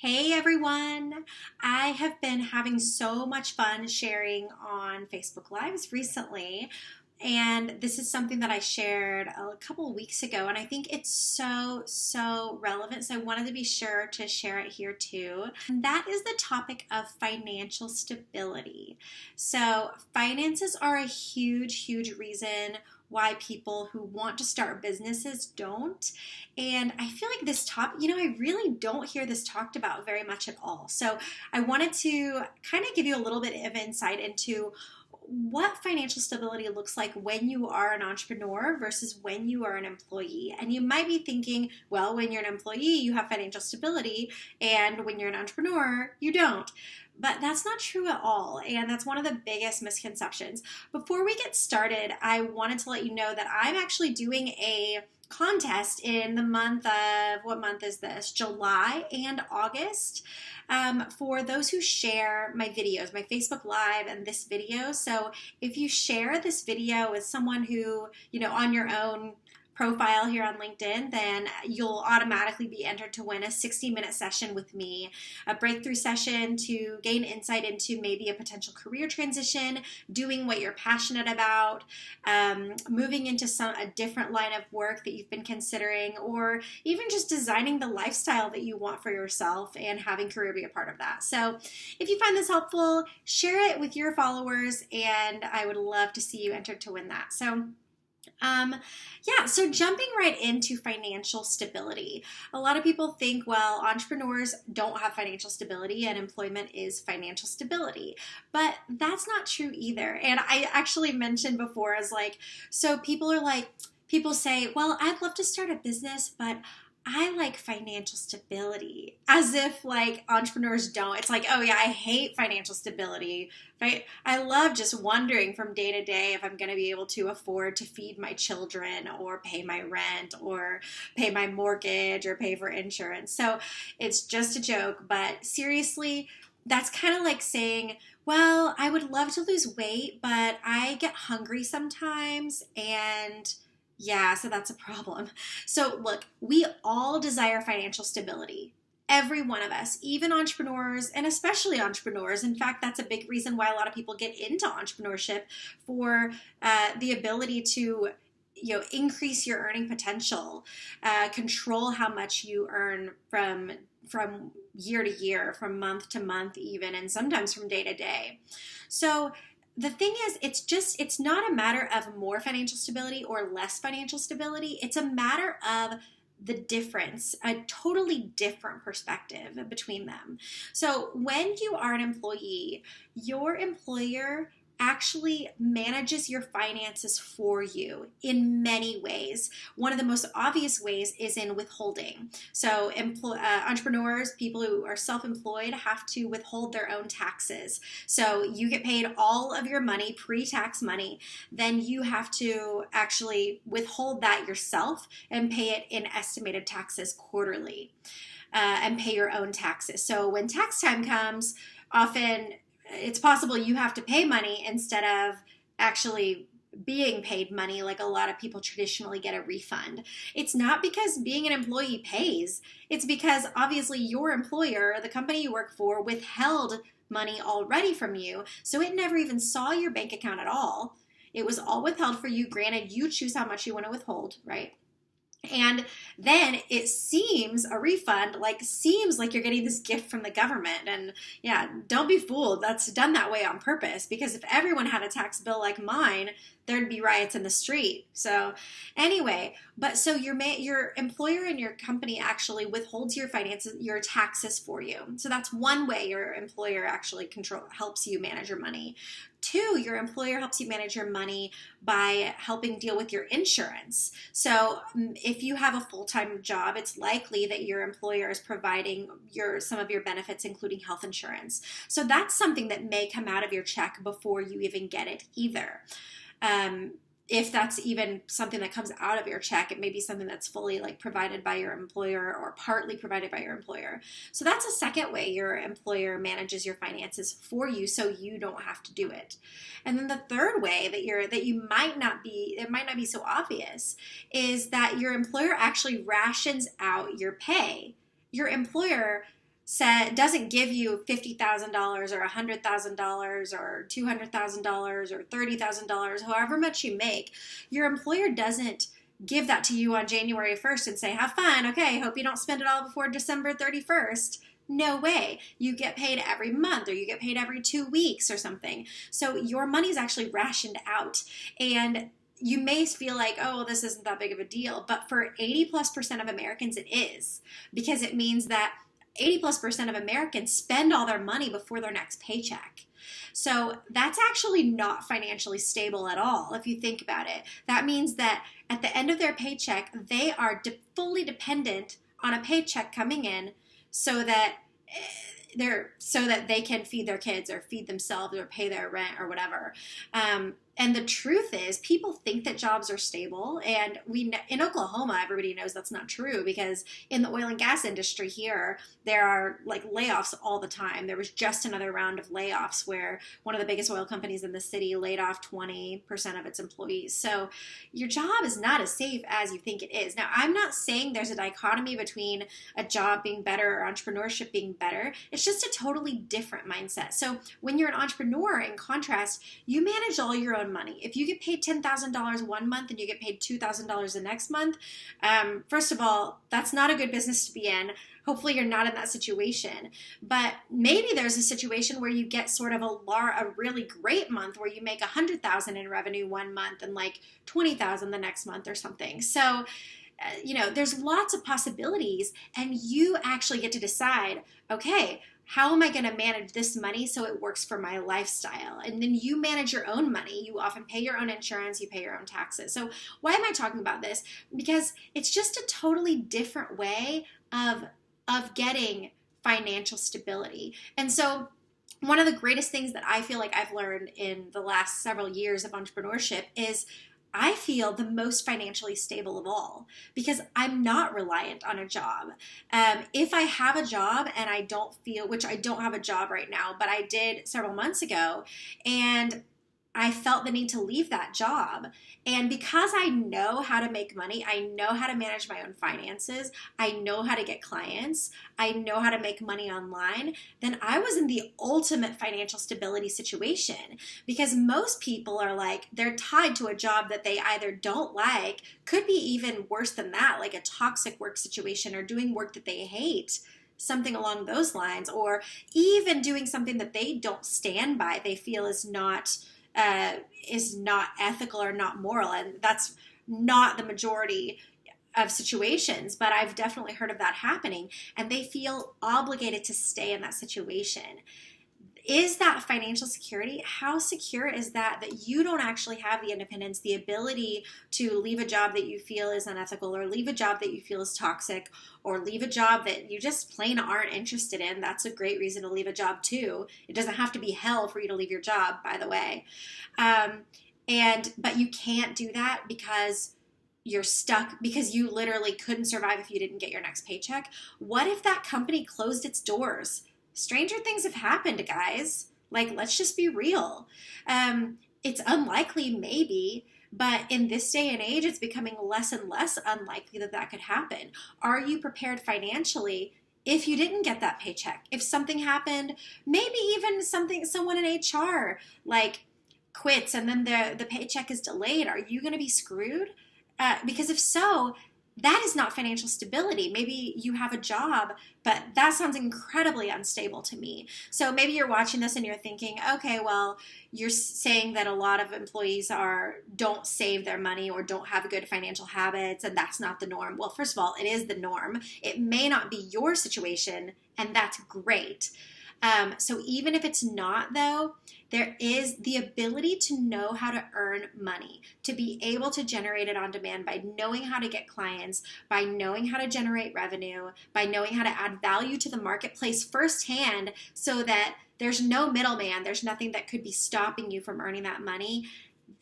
Hey everyone! I have been having so much fun sharing on Facebook Lives recently, and this is something that I shared a couple of weeks ago, and I think it's so relevant, so I wanted to be sure to share it here too. And that is the topic of financial stability. So, finances are a huge reason why people who want to start businesses don't. And I feel like this topic, I really don't hear this talked about very much at all. So I wanted to kind of give you a little bit of insight into what financial stability looks like when you are an entrepreneur versus when you are an employee. And you might be thinking, well, when you're an employee, you have financial stability, and when you're an entrepreneur, you don't. But that's not true at all, and that's one of the biggest misconceptions. Before we get started, I wanted to let you know that I'm actually doing a contest in the month of, what month is this? July and August, for those who share my videos, my Facebook Live and this video. So if you share this video with someone who, on your own profile here on LinkedIn, then you'll automatically be entered to win a 60-minute session with me, a breakthrough session to gain insight into maybe a potential career transition, doing what you're passionate about, moving into a different line of work that you've been considering, or even just designing the lifestyle that you want for yourself and having career be a part of that. So if you find this helpful, share it with your followers, and I would love to see you entered to win that. So jumping right into financial stability. A lot of people think, well, entrepreneurs don't have financial stability and employment is financial stability, but that's not true either. And I actually mentioned before so people say, well, I'd love to start a business, but I like financial stability, as if entrepreneurs don't. It's like, oh yeah, I hate financial stability. Right? I love just wondering from day to day if I'm going to be able to afford to feed my children or pay my rent or pay my mortgage or pay for insurance. So it's just a joke, but seriously, that's kind of like saying, well, I would love to lose weight, but I get hungry sometimes, and yeah, so that's a problem. So look, we all desire financial stability. Every one of us, even entrepreneurs, and especially entrepreneurs. In fact, that's a big reason why a lot of people get into entrepreneurship, for the ability to increase your earning potential, control how much you earn from year to year, from month to month even, and sometimes from day to day. So the thing is, it's not a matter of more financial stability or less financial stability. It's a matter of the difference, a totally different perspective between them. So when you are an employee, your employer actually manages your finances for you in many ways. One of the most obvious ways is in withholding. So entrepreneurs, people who are self-employed, have to withhold their own taxes. So you get paid all of your money, pre-tax money, then you have to actually withhold that yourself and pay it in estimated taxes quarterly, and pay your own taxes. So when tax time comes, often it's possible you have to pay money instead of actually being paid money, like a lot of people traditionally get a refund. It's not because being an employee pays. It's because obviously your employer, the company you work for, withheld money already from you, so it never even saw your bank account at all. It was all withheld for you. Granted, you choose how much you want to withhold, right? And then it seems a refund, seems like you're getting this gift from the government. And yeah, don't be fooled. That's done that way on purpose, because if everyone had a tax bill like mine, there'd be riots in the street. So anyway, so your employer and your company actually withholds your finances, your taxes for you. So that's one way your employer actually helps you manage your money. Two, your employer helps you manage your money by helping deal with your insurance. So if you have a full-time job, it's likely that your employer is providing some of your benefits, including health insurance. So that's something that may come out of your check before you even get it either. If that's even something that comes out of your check, it may be something that's fully provided by your employer or partly provided by your employer. So that's a second way your employer manages your finances for you, so you don't have to do it. And then the third way it might not be so obvious, is that your employer actually rations out your pay. Your employer doesn't give you $50,000 or $100,000 or $200,000 or $30,000, however much you make, your employer doesn't give that to you on January 1st and say, have fun, okay, hope you don't spend it all before December 31st. No way. You get paid every month, or you get paid every 2 weeks or something. So your money's actually rationed out. And you may feel like, oh, well, this isn't that big of a deal. But for 80+% of Americans, it is, because it means that 80+% of Americans spend all their money before their next paycheck. So that's actually not financially stable at all, if you think about it. That means that at the end of their paycheck, they are fully dependent on a paycheck coming in so that they can feed their kids or feed themselves or pay their rent or whatever. And the truth is, people think that jobs are stable, and in Oklahoma, everybody knows that's not true, because in the oil and gas industry here, there are like layoffs all the time. There was just another round of layoffs where one of the biggest oil companies in the city laid off 20% of its employees. So your job is not as safe as you think it is. Now, I'm not saying there's a dichotomy between a job being better or entrepreneurship being better. It's just a totally different mindset. So when you're an entrepreneur, in contrast, you manage all your own money. If you get paid $10,000 one month and you get paid $2,000 the next month, first of all, that's not a good business to be in. Hopefully you're not in that situation. But maybe there's a situation where you get sort of a really great month where you make $100,000 in revenue one month and like $20,000 the next month or something. So there's lots of possibilities, and you actually get to decide, okay, how am I going to manage this money so it works for my lifestyle? And then you manage your own money. You often pay your own insurance, you pay your own taxes. So why am I talking about this? Because it's just a totally different way of getting financial stability. And so one of the greatest things that I feel like I've learned in the last several years of entrepreneurship is I feel the most financially stable of all, because I'm not reliant on a job. If I have a job and I don't feel, which I don't have a job right now, but I did several months ago, and I felt the need to leave that job. And because I know how to make money, I know how to manage my own finances, I know how to get clients, I know how to make money online, then I was in the ultimate financial stability situation. Because most people are like, they're tied to a job that they either don't like, could be even worse than that, like a toxic work situation, or doing work that they hate, something along those lines, or even doing something that they don't stand by, they feel is not ethical or not moral. And that's not the majority of situations, but I've definitely heard of that happening, and they feel obligated to stay in that situation. Is that financial security? How secure is that you don't actually have the independence, the ability to leave a job that you feel is unethical, or leave a job that you feel is toxic, or leave a job that you just plain aren't interested in? That's a great reason to leave a job too. It doesn't have to be hell for you to leave your job, by the way. But you can't do that because you're stuck, because you literally couldn't survive if you didn't get your next paycheck. What if that company closed its doors? Stranger things have happened, guys. Like, let's just be real. It's unlikely, maybe, but in this day and age, it's becoming less and less unlikely that could happen. Are you prepared financially if you didn't get that paycheck? If something happened, maybe even someone in HR like quits and then the paycheck is delayed, are you going to be screwed? Because if so, that is not financial stability. Maybe you have a job, but that sounds incredibly unstable to me. So maybe you're watching this and you're thinking, okay, well, you're saying that a lot of employees don't save their money or don't have good financial habits, and that's not the norm. Well, first of all, it is the norm. It may not be your situation, and that's great. So even if it's not, though, there is the ability to know how to earn money, to be able to generate it on demand by knowing how to get clients, by knowing how to generate revenue, by knowing how to add value to the marketplace firsthand, so that there's no middleman, there's nothing that could be stopping you from earning that money.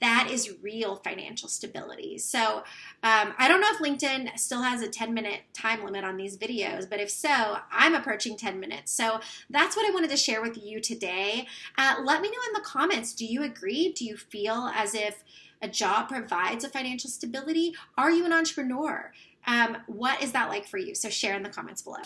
That is real financial stability. So I don't know if LinkedIn still has a 10-minute time limit on these videos, but if so, I'm approaching 10 minutes. So that's what I wanted to share with you today. Let me know in the comments, do you agree? Do you feel as if a job provides a financial stability? Are you an entrepreneur? What is that like for you? So share in the comments below.